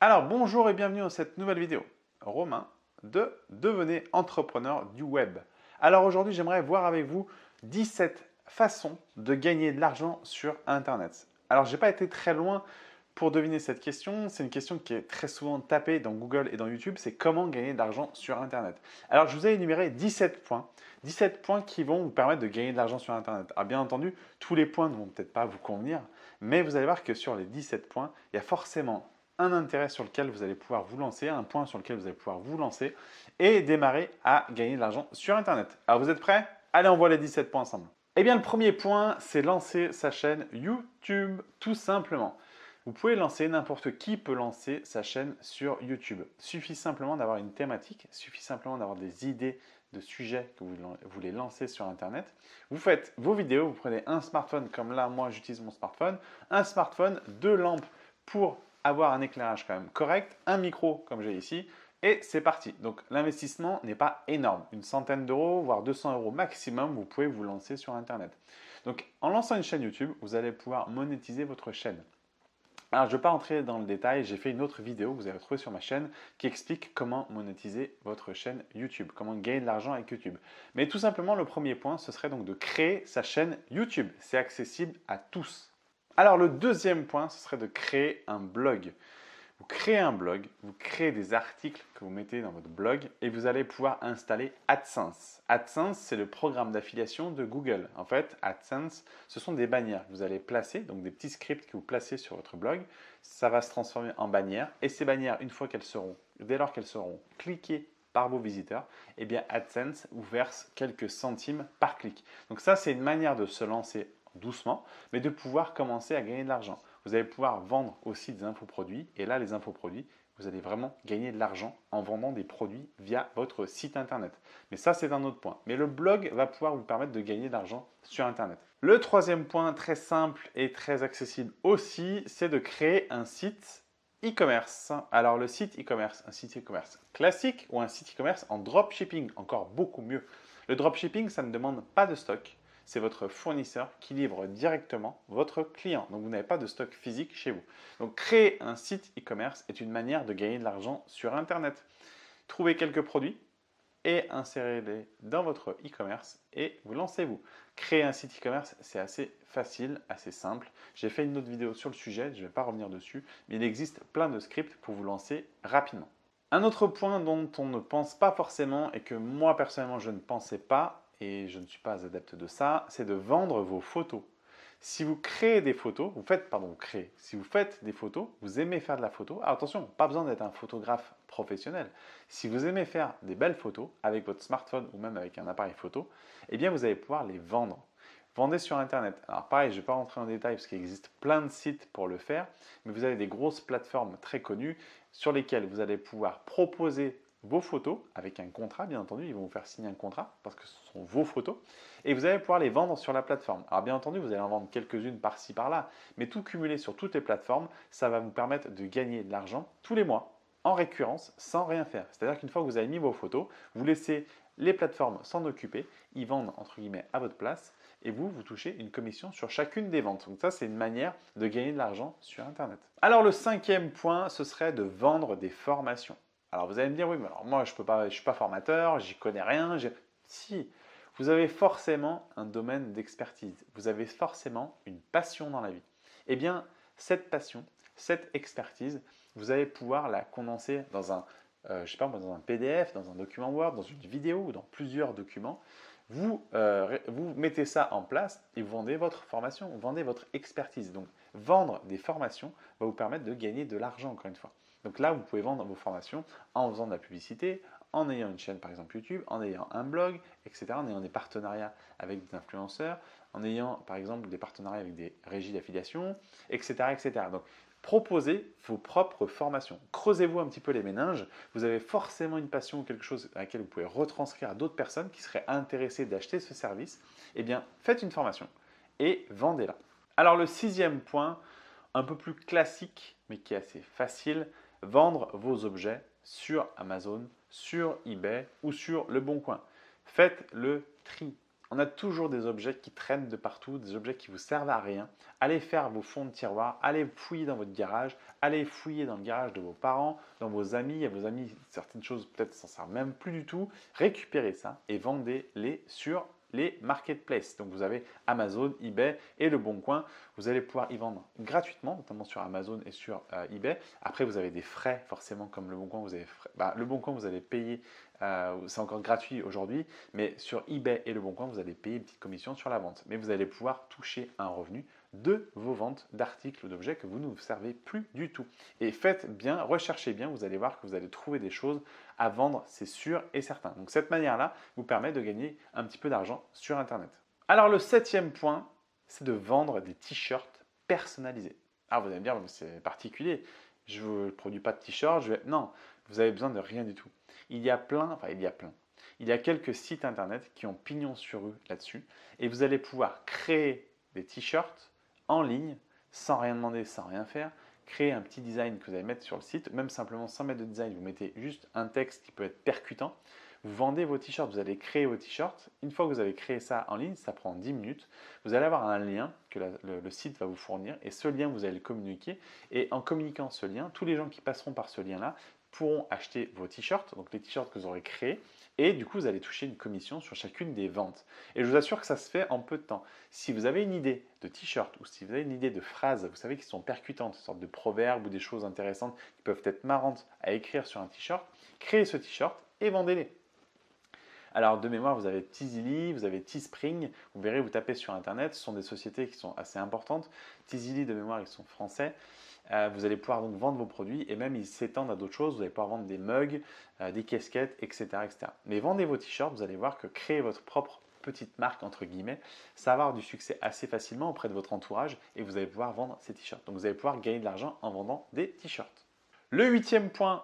Alors bonjour et bienvenue dans cette nouvelle vidéo. Romain de Devenez entrepreneur du web. Alors aujourd'hui j'aimerais voir avec vous 17 façons de gagner de l'argent sur Internet. Alors j'ai pas été très loin pour deviner cette question. C'est une question qui est très souvent tapée dans Google et dans YouTube. C'est comment gagner de l'argent sur Internet. Alors je vous ai énuméré 17 points. 17 points qui vont vous permettre de gagner de l'argent sur Internet. Alors bien entendu, tous les points ne vont peut-être pas vous convenir, mais vous allez voir que sur les 17 points, il y a forcément un intérêt sur lequel vous allez pouvoir vous lancer, un point sur lequel vous allez pouvoir vous lancer et démarrer à gagner de l'argent sur Internet. Alors vous êtes prêts? Allez, on voit les 17 points ensemble. Eh bien, le premier point, c'est lancer sa chaîne YouTube, tout simplement. Vous pouvez lancer, n'importe qui peut lancer sa chaîne sur YouTube. Il suffit simplement d'avoir une thématique, il suffit simplement d'avoir des idées de sujets que vous voulez lancer sur Internet. Vous faites vos vidéos, vous prenez un smartphone, comme là, moi, j'utilise mon smartphone, deux lampes pour avoir un éclairage quand même correct, un micro comme j'ai ici, et c'est parti. Donc l'investissement n'est pas énorme, une centaine d'euros, voire 200 euros maximum, vous pouvez vous lancer sur Internet. Donc en lançant une chaîne YouTube, vous allez pouvoir monétiser votre chaîne. Alors, je ne vais pas entrer dans le détail, j'ai fait une autre vidéo que vous avez retrouvée sur ma chaîne qui explique comment monétiser votre chaîne YouTube, comment gagner de l'argent avec YouTube. Mais tout simplement, le premier point, ce serait donc de créer sa chaîne YouTube. C'est accessible à tous. Alors, le deuxième point, ce serait de créer un blog. Vous créez un blog, vous créez des articles que vous mettez dans votre blog et vous allez pouvoir installer AdSense. AdSense, c'est le programme d'affiliation de Google. En fait, AdSense, ce sont des bannières que vous allez placer, donc des petits scripts que vous placez sur votre blog. Ça va se transformer en bannières et ces bannières, une fois qu'elles seront, dès lors qu'elles seront cliquées par vos visiteurs, eh bien AdSense vous verse quelques centimes par clic. Donc ça, c'est une manière de se lancer doucement, mais de pouvoir commencer à gagner de l'argent. Vous allez pouvoir vendre aussi des infoproduits. Et là, les infoproduits, vous allez vraiment gagner de l'argent en vendant des produits via votre site internet. Mais ça, c'est un autre point. Mais le blog va pouvoir vous permettre de gagner de l'argent sur Internet. Le troisième point, très simple et très accessible aussi, c'est de créer un site e-commerce. Alors, le site e-commerce, un site e-commerce classique ou un site e-commerce en dropshipping, encore beaucoup mieux. Le dropshipping, ça ne demande pas de stock. C'est votre fournisseur qui livre directement votre client. Donc, vous n'avez pas de stock physique chez vous. Donc, créer un site e-commerce est une manière de gagner de l'argent sur Internet. Trouvez quelques produits et insérez-les dans votre e-commerce et vous lancez-vous. Créer un site e-commerce, c'est assez facile, assez simple. J'ai fait une autre vidéo sur le sujet, je ne vais pas revenir dessus, mais il existe plein de scripts pour vous lancer rapidement. Un autre point dont on ne pense pas forcément et que moi personnellement je ne pensais pas, et je ne suis pas adepte de ça, c'est de vendre vos photos. Si vous créez des photos, si vous faites des photos, vous aimez faire de la photo, alors attention, pas besoin d'être un photographe professionnel. Si vous aimez faire des belles photos avec votre smartphone ou même avec un appareil photo, eh bien vous allez pouvoir les vendre. Vendez sur Internet. Alors pareil, je ne vais pas rentrer en détail parce qu'il existe plein de sites pour le faire, mais vous avez des grosses plateformes très connues sur lesquelles vous allez pouvoir proposer vos photos avec un contrat, bien entendu, ils vont vous faire signer un contrat parce que ce sont vos photos et vous allez pouvoir les vendre sur la plateforme. Alors bien entendu, vous allez en vendre quelques-unes par-ci par-là, mais tout cumulé sur toutes les plateformes, ça va vous permettre de gagner de l'argent tous les mois en récurrence sans rien faire. C'est-à-dire qu'une fois que vous avez mis vos photos, vous laissez les plateformes s'en occuper, ils vendent entre guillemets à votre place et vous touchez une commission sur chacune des ventes. Donc ça, c'est une manière de gagner de l'argent sur Internet. Alors le cinquième point, ce serait de vendre des formations. Alors vous allez me dire, oui, mais alors moi je ne suis pas formateur, j'y connais rien. Si, vous avez forcément un domaine d'expertise, vous avez forcément une passion dans la vie. Eh bien, cette passion, cette expertise, vous allez pouvoir la condenser dans je sais pas, dans un PDF, dans un document Word, dans une vidéo ou dans plusieurs documents. Vous mettez ça en place et vous vendez votre formation, vous vendez votre expertise. Donc, vendre des formations va vous permettre de gagner de l'argent, encore une fois. Donc là, vous pouvez vendre vos formations en faisant de la publicité, en ayant une chaîne par exemple YouTube, en ayant un blog, etc., en ayant des partenariats avec des influenceurs, en ayant par exemple des partenariats avec des régies d'affiliation, etc., etc. Donc, proposez vos propres formations. Creusez-vous un petit peu les méninges. Vous avez forcément une passion ou quelque chose à laquelle vous pouvez retranscrire à d'autres personnes qui seraient intéressées d'acheter ce service. Eh bien, faites une formation et vendez-la. Alors, le sixième point, un peu plus classique, mais qui est assez facile, vendre vos objets sur Amazon, sur eBay ou sur Le Bon Coin. Faites le tri. On a toujours des objets qui traînent de partout, des objets qui vous servent à rien. Allez faire vos fonds de tiroir, allez fouiller dans votre garage, allez fouiller dans le garage de vos parents, dans vos amis. À vos amis, certaines choses peut-être s'en servent même plus du tout. Récupérez ça et vendez-les sur les marketplaces. Donc vous avez Amazon, eBay et Le Bon Coin. Vous allez pouvoir y vendre gratuitement, notamment sur Amazon et sur eBay. Après, vous avez des frais, forcément, comme Le Bon Coin, vous avez Le Bon Coin, vous allez payer, c'est encore gratuit aujourd'hui, mais sur eBay et Le Bon Coin, vous allez payer une petite commission sur la vente. Mais vous allez pouvoir toucher un revenu de vos ventes d'articles ou d'objets que vous ne vous servez plus du tout. Et faites bien, recherchez bien, vous allez voir que vous allez trouver des choses à vendre, c'est sûr et certain. Donc cette manière-là vous permet de gagner un petit peu d'argent sur Internet. Alors le 7e point, c'est de vendre des t-shirts personnalisés. Alors vous allez me dire, c'est particulier, je ne produis pas de t-shirts, non, vous avez besoin de rien du tout. Il y a quelques sites Internet qui ont pignon sur rue là-dessus et vous allez pouvoir créer des t-shirts en ligne, sans rien demander, sans rien faire, créer un petit design que vous allez mettre sur le site, même simplement sans mettre de design, vous mettez juste un texte qui peut être percutant. Vous vendez vos t-shirts, vous allez créer vos t-shirts. Une fois que vous avez créé ça en ligne, ça prend 10 minutes. Vous allez avoir un lien que le site va vous fournir et ce lien, vous allez le communiquer. Et en communiquant ce lien, tous les gens qui passeront par ce lien-là pourront acheter vos t-shirts, donc les t-shirts que vous aurez créés, et du coup, vous allez toucher une commission sur chacune des ventes. Et je vous assure que ça se fait en peu de temps. Si vous avez une idée de t-shirt ou si vous avez une idée de phrase, vous savez, qui sont percutantes, une sorte de proverbe ou des choses intéressantes qui peuvent être marrantes à écrire sur un t-shirt, créez ce t-shirt et vendez-les. Alors de mémoire, vous avez Tizili, vous avez Teespring, vous verrez, vous tapez sur Internet, ce sont des sociétés qui sont assez importantes. Tizili, de mémoire, ils sont français. Vous allez pouvoir donc vendre vos produits et même ils s'étendent à d'autres choses. Vous allez pouvoir vendre des mugs, des casquettes, etc., etc. Mais vendez vos t-shirts, vous allez voir que créer votre propre petite marque, entre guillemets, ça va avoir du succès assez facilement auprès de votre entourage et vous allez pouvoir vendre ces t-shirts. Donc vous allez pouvoir gagner de l'argent en vendant des t-shirts. Le 8e point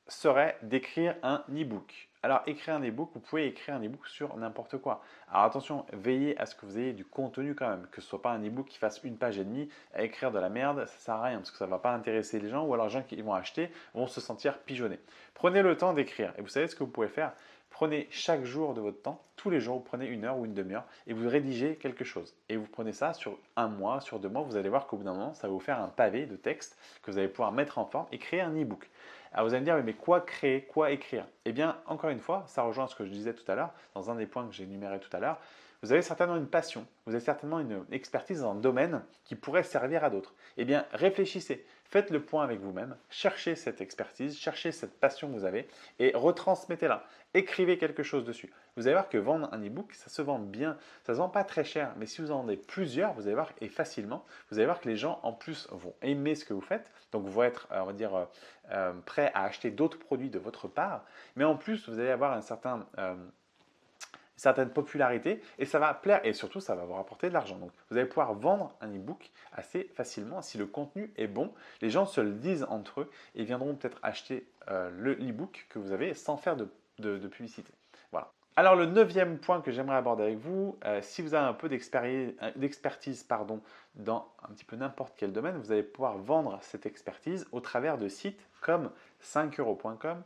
serait d'écrire un e-book. Alors, écrire un e-book, vous pouvez écrire un e-book sur n'importe quoi. Alors attention, veillez à ce que vous ayez du contenu quand même, que ce ne soit pas un e-book qui fasse une page et demie, à écrire de la merde, ça ne sert à rien parce que ça ne va pas intéresser les gens ou alors les gens qui vont acheter vont se sentir pigeonnés. Prenez le temps d'écrire et vous savez ce que vous pouvez faire. Prenez chaque jour de votre temps, tous les jours, vous prenez une heure ou une demi-heure et vous rédigez quelque chose. Et vous prenez ça sur un mois, sur 2 mois, vous allez voir qu'au bout d'un moment, ça va vous faire un pavé de texte que vous allez pouvoir mettre en forme et créer un e-book. Alors vous allez me dire, mais quoi créer, quoi écrire? Eh bien, encore une fois, ça rejoint ce que je disais tout à l'heure, dans un des points que j'ai énuméré tout à l'heure. Vous avez certainement une passion, vous avez certainement une expertise dans un domaine qui pourrait servir à d'autres. Eh bien, réfléchissez, faites le point avec vous-même, cherchez cette expertise, cherchez cette passion que vous avez et retransmettez-la. Écrivez quelque chose dessus. Vous allez voir que vendre un e-book, ça se vend bien, ça ne se vend pas très cher, mais si vous en vendez plusieurs, vous allez voir, et facilement, vous allez voir que les gens en plus vont aimer ce que vous faites, donc vont être, on va dire, prêts à acheter d'autres produits de votre part, mais en plus, vous allez avoir certaine popularité et ça va plaire et surtout ça va vous rapporter de l'argent. Donc vous allez pouvoir vendre un e-book assez facilement si le contenu est bon. Les gens se le disent entre eux et viendront peut-être acheter l'e-book que vous avez sans faire de publicité. Voilà. Alors le 9e point que j'aimerais aborder avec vous, si vous avez un peu d'expertise dans un petit peu n'importe quel domaine, vous allez pouvoir vendre cette expertise au travers de sites comme 5euros.com,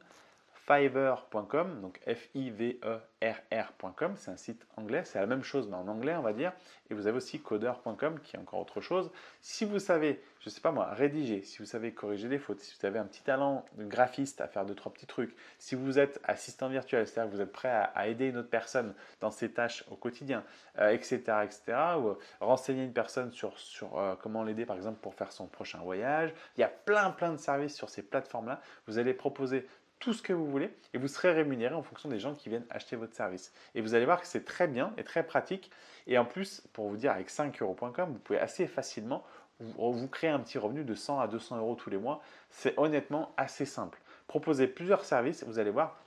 Fiverr.com, donc Fiverr.com, c'est un site anglais, c'est la même chose mais en anglais on va dire, et vous avez aussi Coder.com qui est encore autre chose. Si vous savez, je ne sais pas moi, rédiger, si vous savez corriger des fautes, si vous avez un petit talent de graphiste à faire 2-3 petits trucs, si vous êtes assistant virtuel, c'est-à-dire que vous êtes prêt à aider une autre personne dans ses tâches au quotidien, etc., etc., ou renseigner une personne sur comment l'aider par exemple pour faire son prochain voyage, il y a plein de services sur ces plateformes-là, vous allez proposer tout ce que vous voulez et vous serez rémunéré en fonction des gens qui viennent acheter votre service. Et vous allez voir que c'est très bien et très pratique. Et en plus, pour vous dire, avec 5euros.com, vous pouvez assez facilement vous créer un petit revenu de 100 à 200 euros tous les mois. C'est honnêtement assez simple. Proposez plusieurs services, vous allez voir,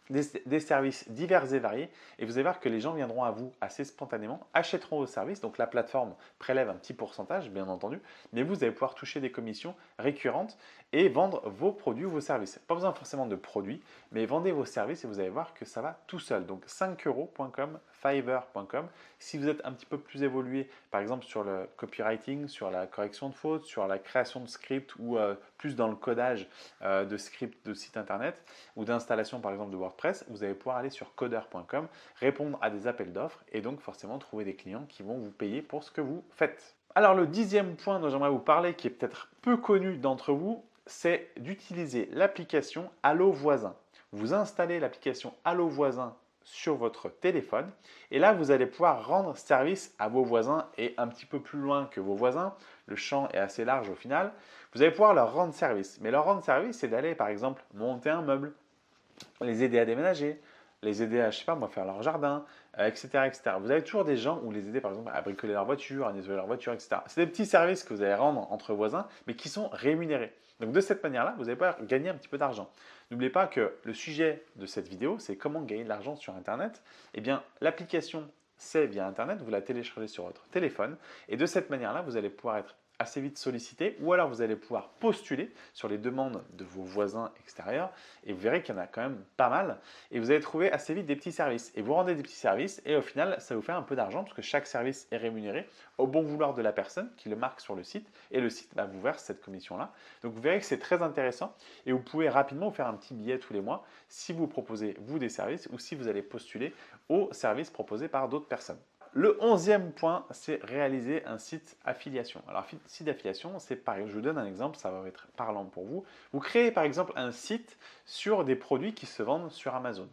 des services divers et variés et vous allez voir que les gens viendront à vous assez spontanément, achèteront vos services, donc la plateforme prélève un petit pourcentage bien entendu, mais vous allez pouvoir toucher des commissions récurrentes et vendre vos produits ou vos services. Pas besoin forcément de produits, mais vendez vos services et vous allez voir que ça va tout seul. Donc 5euros.com, Fiverr.com. Si vous êtes un petit peu plus évolué, par exemple sur le copywriting, sur la correction de fautes, sur la création de scripts ou plus dans le codage de scripts de sites internet ou d'installation par exemple de WordPress, vous allez pouvoir aller sur coder.com, répondre à des appels d'offres et donc forcément trouver des clients qui vont vous payer pour ce que vous faites. Alors le 10e point dont j'aimerais vous parler, qui est peut-être peu connu d'entre vous, c'est d'utiliser l'application Allo Voisin. Vous installez l'application Allo Voisin sur votre téléphone et là vous allez pouvoir rendre service à vos voisins et un petit peu plus loin que vos voisins. Le champ est assez large au final. Vous allez pouvoir leur rendre service. Mais leur rendre service, c'est d'aller par exemple monter un meuble, les aider à déménager, les aider à, je sais pas moi, faire leur jardin, etc., etc. Vous avez toujours des gens où les aider par exemple à bricoler leur voiture, à nettoyer leur voiture, etc. C'est des petits services que vous allez rendre entre voisins, mais qui sont rémunérés. Donc de cette manière-là, vous allez pouvoir gagner un petit peu d'argent. N'oubliez pas que le sujet de cette vidéo, c'est comment gagner de l'argent sur Internet. Eh bien, l'application, c'est via Internet, vous la téléchargez sur votre téléphone, et de cette manière-là, vous allez pouvoir être assez vite sollicité, ou alors vous allez pouvoir postuler sur les demandes de vos voisins extérieurs et vous verrez qu'il y en a quand même pas mal et vous allez trouver assez vite des petits services et vous rendez des petits services et au final ça vous fait un peu d'argent parce que chaque service est rémunéré au bon vouloir de la personne qui le marque sur le site et le site vous verse cette commission là. Donc vous verrez que c'est très intéressant et vous pouvez rapidement vous faire un petit billet tous les mois si vous proposez vous des services ou si vous allez postuler aux services proposés par d'autres personnes. Le 11e point, c'est réaliser un site affiliation. Alors, site d'affiliation, c'est pareil. Je vous donne un exemple, ça va être parlant pour vous. Vous créez par exemple un site sur des produits qui se vendent sur Amazon.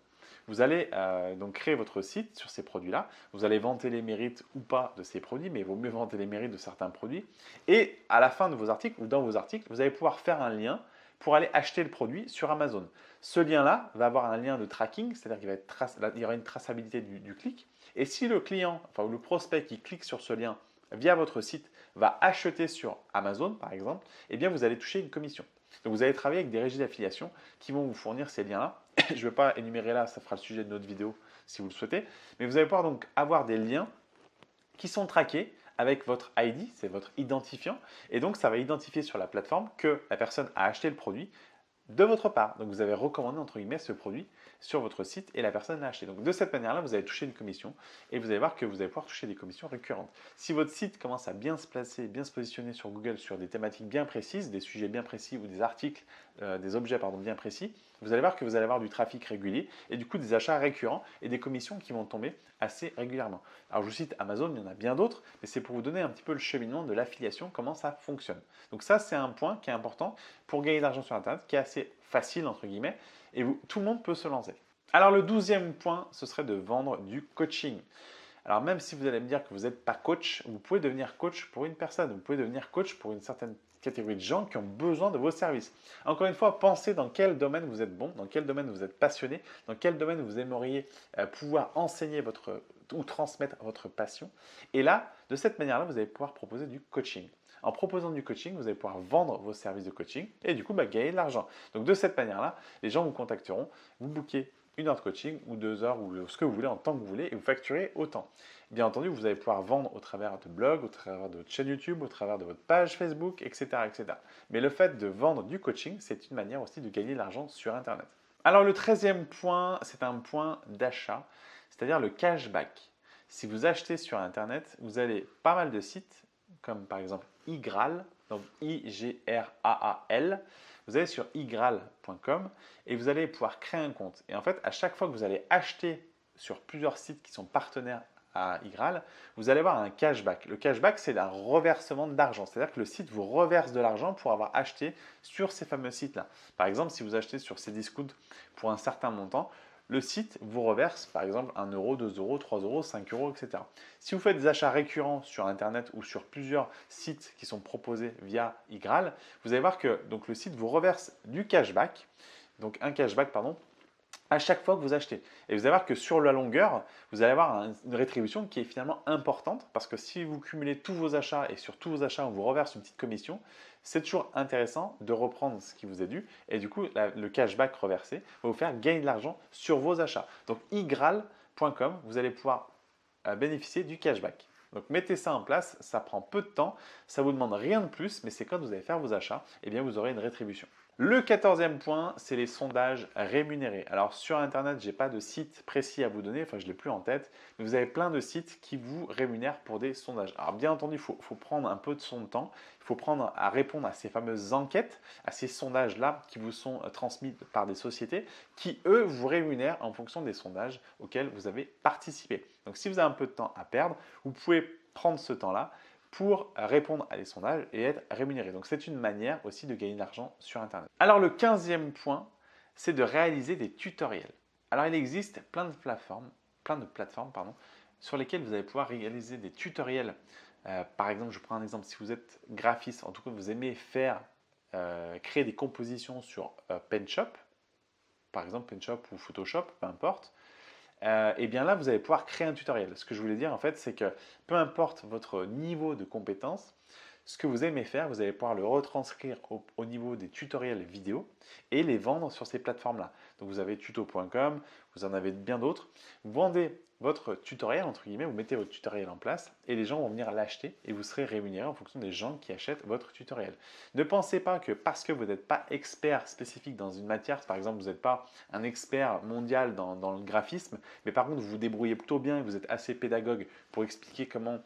Vous allez donc créer votre site sur ces produits-là. Vous allez vanter les mérites ou pas de ces produits, mais il vaut mieux vanter les mérites de certains produits. Et à la fin de vos articles ou dans vos articles, vous allez pouvoir faire un lien pour aller acheter le produit sur Amazon. Ce lien-là va avoir un lien de tracking, c'est-à-dire qu'il y aura une traçabilité du clic. Et si le client, enfin le prospect qui clique sur ce lien via votre site va acheter sur Amazon par exemple, eh bien vous allez toucher une commission. Donc vous allez travailler avec des régies d'affiliation qui vont vous fournir ces liens-là. Je ne vais pas énumérer là, ça fera le sujet de notre vidéo si vous le souhaitez. Mais vous allez pouvoir donc avoir des liens qui sont traqués avec votre ID, c'est votre identifiant. Et donc ça va identifier sur la plateforme que la personne a acheté le produit de votre part. Donc vous avez recommandé entre guillemets ce produit sur votre site et la personne l'a acheté. Donc de cette manière-là, vous allez toucher une commission et vous allez voir que vous allez pouvoir toucher des commissions récurrentes. Si votre site commence à bien se placer, bien se positionner sur Google sur des thématiques bien précises, des sujets bien précis ou des articles, des objets bien précis, vous allez voir que vous allez avoir du trafic régulier et du coup des achats récurrents et des commissions qui vont tomber assez régulièrement. Alors je vous cite Amazon, il y en a bien d'autres, mais c'est pour vous donner un petit peu le cheminement de l'affiliation, comment ça fonctionne. Donc ça c'est un point qui est important pour gagner de l'argent sur Internet, qui est assez facile entre guillemets, et tout le monde peut se lancer. Alors le 12e point, ce serait de vendre du coaching. Alors même si vous allez me dire que vous n'êtes pas coach, vous pouvez devenir coach pour une personne, vous pouvez devenir coach pour une certaine catégorie de gens qui ont besoin de vos services. Encore une fois, pensez dans quel domaine vous êtes bon, dans quel domaine vous êtes passionné, dans quel domaine vous aimeriez pouvoir enseigner ou transmettre votre passion. Et là, de cette manière-là, vous allez pouvoir proposer du coaching. En proposant du coaching, vous allez pouvoir vendre vos services de coaching et du coup gagner de l'argent. Donc de cette manière-là, les gens vous contacteront, vous bookez une heure de coaching ou 2 heures ou ce que vous voulez en temps que vous voulez et vous facturez autant. Bien entendu, vous allez pouvoir vendre au travers de blogs, au travers de votre chaîne YouTube, au travers de votre page Facebook, etc., etc. Mais le fait de vendre du coaching, c'est une manière aussi de gagner de l'argent sur Internet. Alors le 13e point, c'est un point d'achat, c'est-à-dire le cashback. Si vous achetez sur Internet, vous avez pas mal de sites, comme par exemple iGraal, donc I-G-R-A-A-L. Vous allez sur iGraal.com et vous allez pouvoir créer un compte. Et en fait, à chaque fois que vous allez acheter sur plusieurs sites qui sont partenaires à iGraal, vous allez avoir un cashback. Le cashback, c'est un reversement d'argent. C'est-à-dire que le site vous reverse de l'argent pour avoir acheté sur ces fameux sites-là. Par exemple, si vous achetez sur Cdiscount pour un certain montant, le site vous reverse par exemple 1 euro, 2 euros, 3 euros, 5 euros, etc. Si vous faites des achats récurrents sur Internet ou sur plusieurs sites qui sont proposés via iGraal, vous allez voir que donc, le site vous reverse du cashback, donc un cashback, pardon, à chaque fois que vous achetez. Et vous allez voir que sur la longueur, vous allez avoir une rétribution qui est finalement importante parce que si vous cumulez tous vos achats et sur tous vos achats, on vous reverse une petite commission, c'est toujours intéressant de reprendre ce qui vous est dû et du coup, le cashback reversé va vous faire gagner de l'argent sur vos achats. Donc, iGraal.com, vous allez pouvoir bénéficier du cashback. Donc mettez ça en place, ça prend peu de temps, ça vous demande rien de plus, mais c'est quand vous allez faire vos achats, eh bien vous aurez une rétribution. Le 14e point, c'est les sondages rémunérés. Alors sur Internet, je n'ai pas de site précis à vous donner, enfin je ne l'ai plus en tête, mais vous avez plein de sites qui vous rémunèrent pour des sondages. Alors bien entendu, il faut prendre un peu de son temps, il faut prendre à répondre à ces fameuses enquêtes, à ces sondages-là qui vous sont transmis par des sociétés qui, eux, vous rémunèrent en fonction des sondages auxquels vous avez participé. Donc si vous avez un peu de temps à perdre, vous pouvez prendre ce temps-là pour répondre à des sondages et être rémunéré. Donc c'est une manière aussi de gagner de l'argent sur Internet. Alors le 15e point, c'est de réaliser des tutoriels. Alors il existe plein de plateformes, sur lesquelles vous allez pouvoir réaliser des tutoriels. Par exemple, je prends un exemple, si vous êtes graphiste, en tout cas vous aimez créer des compositions sur PenShop, par exemple PenShop ou Photoshop, peu importe, et bien là, vous allez pouvoir créer un tutoriel. Ce que je voulais dire, en fait, c'est que peu importe votre niveau de compétence, ce que vous aimez faire, vous allez pouvoir le retranscrire au niveau des tutoriels vidéo et les vendre sur ces plateformes-là. Donc vous avez tuto.com, vous en avez bien d'autres. Vous vendez votre tutoriel, entre guillemets, vous mettez votre tutoriel en place et les gens vont venir l'acheter et vous serez rémunéré en fonction des gens qui achètent votre tutoriel. Ne pensez pas que parce que vous n'êtes pas expert spécifique dans une matière, par exemple vous n'êtes pas un expert mondial dans le graphisme, mais par contre vous vous débrouillez plutôt bien et vous êtes assez pédagogue pour expliquer comment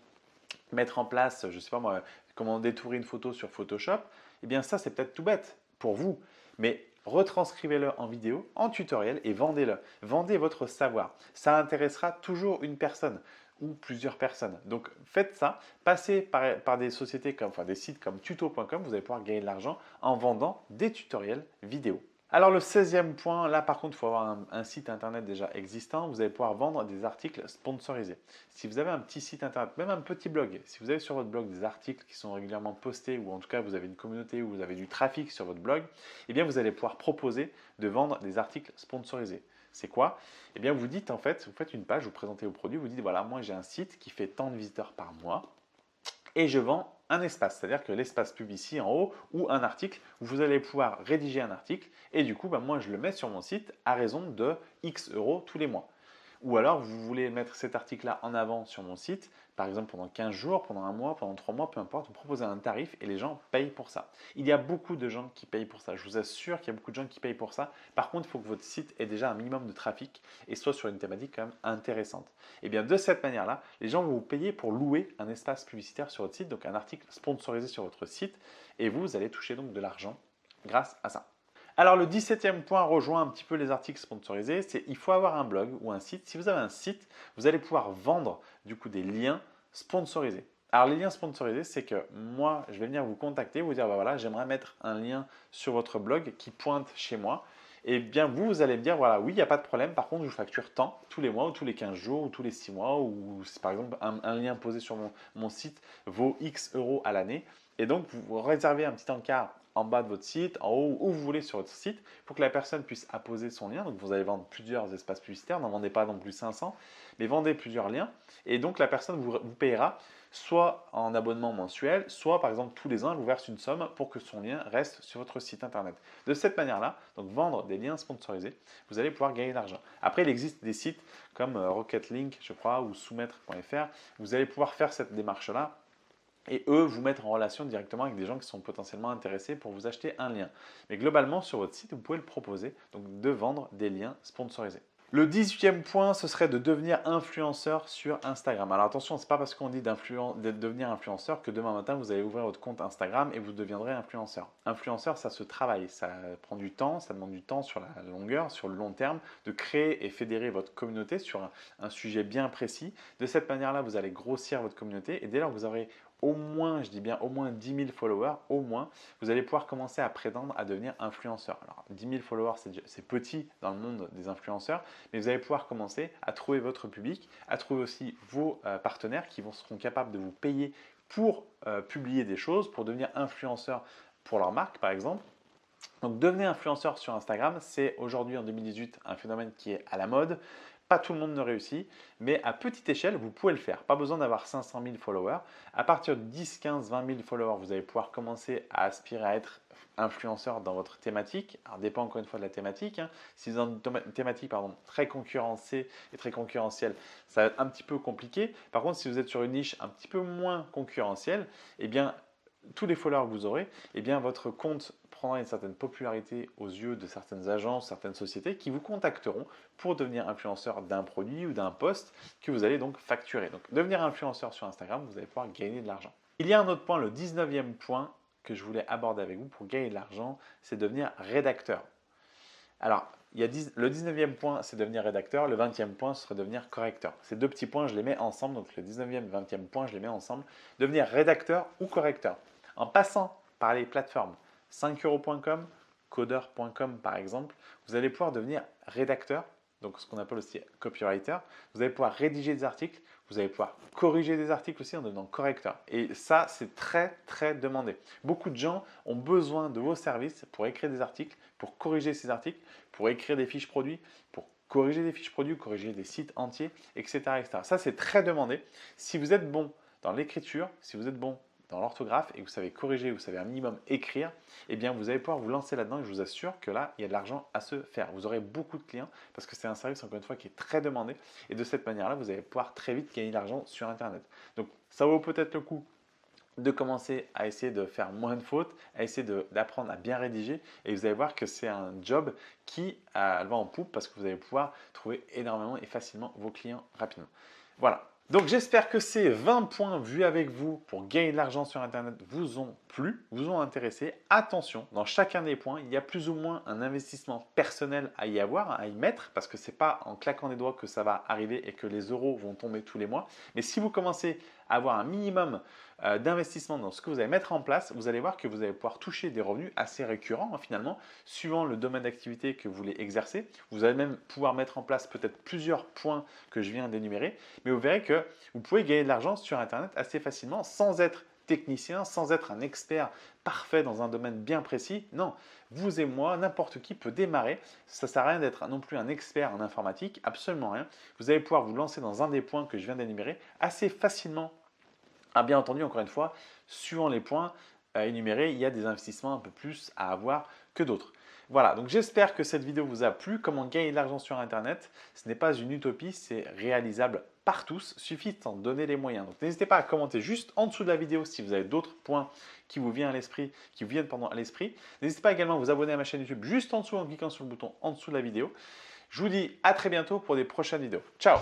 mettre en place, je ne sais pas moi, comment détourer une photo sur Photoshop, eh bien ça c'est peut-être tout bête pour vous, mais retranscrivez-le en vidéo, en tutoriel et vendez-le. Vendez votre savoir. Ça intéressera toujours une personne ou plusieurs personnes. Donc faites ça, passez par des sociétés comme, enfin des sites comme tuto.com, vous allez pouvoir gagner de l'argent en vendant des tutoriels vidéo. Alors le 16e point, là par contre, il faut avoir un site internet déjà existant. Vous allez pouvoir vendre des articles sponsorisés. Si vous avez un petit site internet, même un petit blog, si vous avez sur votre blog des articles qui sont régulièrement postés ou en tout cas vous avez une communauté où vous avez du trafic sur votre blog, eh bien vous allez pouvoir proposer de vendre des articles sponsorisés. C'est quoi? Eh bien vous dites en fait, vous faites une page, vous présentez vos produits, vous dites voilà, moi j'ai un site qui fait tant de visiteurs par mois et je vends un espace, c'est-à-dire que l'espace pub ici en haut ou un article, vous allez pouvoir rédiger un article et du coup, moi je le mets sur mon site à raison de X euros tous les mois. Ou alors, vous voulez mettre cet article-là en avant sur mon site, par exemple pendant 15 jours, pendant un mois, pendant 3 mois, peu importe, vous proposez un tarif et les gens payent pour ça. Il y a beaucoup de gens qui payent pour ça. Je vous assure qu'il y a beaucoup de gens qui payent pour ça. Par contre, il faut que votre site ait déjà un minimum de trafic et soit sur une thématique quand même intéressante. Et bien de cette manière-là, les gens vont vous payer pour louer un espace publicitaire sur votre site, donc un article sponsorisé sur votre site, et vous allez toucher donc de l'argent grâce à ça. Alors le 17e point rejoint un petit peu les articles sponsorisés, c'est il faut avoir un blog ou un site. Si vous avez un site, vous allez pouvoir vendre du coup des liens sponsorisés. Alors les liens sponsorisés, c'est que moi, je vais venir vous contacter, vous dire, bah voilà, j'aimerais mettre un lien sur votre blog qui pointe chez moi. Et bien vous allez me dire, voilà, oui, il n'y a pas de problème, par contre, je vous facture tant tous les mois ou tous les 15 jours ou tous les 6 mois ou si par exemple un lien posé sur mon site vaut X euros à l'année. Et donc, vous réservez un petit encart en bas de votre site, en haut, où vous voulez sur votre site, pour que la personne puisse apposer son lien. Donc, vous allez vendre plusieurs espaces publicitaires, n'en vendez pas non plus 500, mais vendez plusieurs liens. Et donc, la personne vous payera soit en abonnement mensuel, soit par exemple tous les ans, elle vous verse une somme pour que son lien reste sur votre site internet. De cette manière-là, donc vendre des liens sponsorisés, vous allez pouvoir gagner de l'argent. Après, il existe des sites comme Rocket Link, je crois, ou soumettre.fr. Vous allez pouvoir faire cette démarche-là et eux vous mettre en relation directement avec des gens qui sont potentiellement intéressés pour vous acheter un lien. Mais globalement, sur votre site, vous pouvez le proposer, donc de vendre des liens sponsorisés. Le 18e point, ce serait de devenir influenceur sur Instagram. Alors attention, ce n'est pas parce qu'on dit de devenir influenceur que demain matin, vous allez ouvrir votre compte Instagram et vous deviendrez influenceur. Influenceur, ça se travaille, ça prend du temps, ça demande du temps sur la longueur, sur le long terme, de créer et fédérer votre communauté sur un sujet bien précis. De cette manière-là, vous allez grossir votre communauté et dès lors que vous aurez au moins, je dis bien au moins 10 000 followers, au moins, vous allez pouvoir commencer à prétendre à devenir influenceur. Alors 10 000 followers, c'est petit dans le monde des influenceurs, mais vous allez pouvoir commencer à trouver votre public, à trouver aussi vos partenaires qui seront capables de vous payer pour publier des choses, pour devenir influenceur pour leur marque par exemple. Donc devenir influenceur sur Instagram, c'est aujourd'hui en 2018 un phénomène qui est à la mode. Pas tout le monde ne réussit, mais à petite échelle, vous pouvez le faire. Pas besoin d'avoir 500 000 followers. À partir de 10, 15, 20 000 followers, vous allez pouvoir commencer à aspirer à être influenceur dans votre thématique. Alors, dépend encore une fois de la thématique. Si vous avez une thématique très concurrencée et très concurrentielle, ça va être un petit peu compliqué. Par contre, si vous êtes sur une niche un petit peu moins concurrentielle, eh bien, tous les followers que vous aurez, eh bien, votre compte prendra une certaine popularité aux yeux de certaines agences, certaines sociétés qui vous contacteront pour devenir influenceur d'un produit ou d'un post que vous allez donc facturer. Donc, devenir influenceur sur Instagram, vous allez pouvoir gagner de l'argent. Il y a un autre point, le 19e point que je voulais aborder avec vous pour gagner de l'argent, c'est devenir rédacteur. Alors, le 19e point, c'est devenir rédacteur. Le 20e point, ce serait devenir correcteur. Ces deux petits points, je les mets ensemble. Donc, le 19e et 20e point, je les mets ensemble. Devenir rédacteur ou correcteur. En passant par les plateformes 5euros.com, codeur.com par exemple, vous allez pouvoir devenir rédacteur, donc ce qu'on appelle aussi copywriter. Vous allez pouvoir rédiger des articles, vous allez pouvoir corriger des articles aussi en devenant correcteur. Et ça, c'est très, très demandé. Beaucoup de gens ont besoin de vos services pour écrire des articles, pour corriger ces articles, pour écrire des fiches produits, pour corriger des fiches produits, corriger des sites entiers, etc. etc. Ça, c'est très demandé. Si vous êtes bon dans l'écriture, si vous êtes bon dans l'orthographe et que vous savez corriger, vous savez un minimum écrire, eh bien vous allez pouvoir vous lancer là-dedans et je vous assure que là, il y a de l'argent à se faire. Vous aurez beaucoup de clients parce que c'est un service, encore une fois, qui est très demandé et de cette manière-là, vous allez pouvoir très vite gagner de l'argent sur Internet. Donc, ça vaut peut-être le coup de commencer à essayer de faire moins de fautes, à essayer d'apprendre à bien rédiger et vous allez voir que c'est un job qui va en poupe parce que vous allez pouvoir trouver énormément et facilement vos clients rapidement. Voilà. Donc j'espère que ces 20 points vus avec vous pour gagner de l'argent sur Internet vous ont plu, vous ont intéressé. Attention, dans chacun des points, il y a plus ou moins un investissement personnel à y avoir, à y mettre, parce que ce n'est pas en claquant des doigts que ça va arriver et que les euros vont tomber tous les mois. Mais si vous commencez à avoir un minimum d'investissement dans ce que vous allez mettre en place, vous allez voir que vous allez pouvoir toucher des revenus assez récurrents finalement, suivant le domaine d'activité que vous voulez exercer. Vous allez même pouvoir mettre en place peut-être plusieurs points que je viens d'énumérer, mais vous verrez que vous pouvez gagner de l'argent sur Internet assez facilement sans être technicien, sans être un expert parfait dans un domaine bien précis. Non, vous et moi, n'importe qui peut démarrer. Ça ne sert à rien d'être non plus un expert en informatique, absolument rien. Vous allez pouvoir vous lancer dans un des points que je viens d'énumérer assez facilement. Ah, bien entendu, encore une fois, suivant les points énumérés, il y a des investissements un peu plus à avoir que d'autres. Voilà, donc j'espère que cette vidéo vous a plu. Comment gagner de l'argent sur Internet, ce n'est pas une utopie, c'est réalisable par tous, suffit de s'en donner les moyens. Donc n'hésitez pas à commenter juste en dessous de la vidéo si vous avez d'autres points qui vous viennent à l'esprit, à l'esprit. N'hésitez pas également à vous abonner à ma chaîne YouTube juste en dessous en cliquant sur le bouton en dessous de la vidéo. Je vous dis à très bientôt pour des prochaines vidéos. Ciao!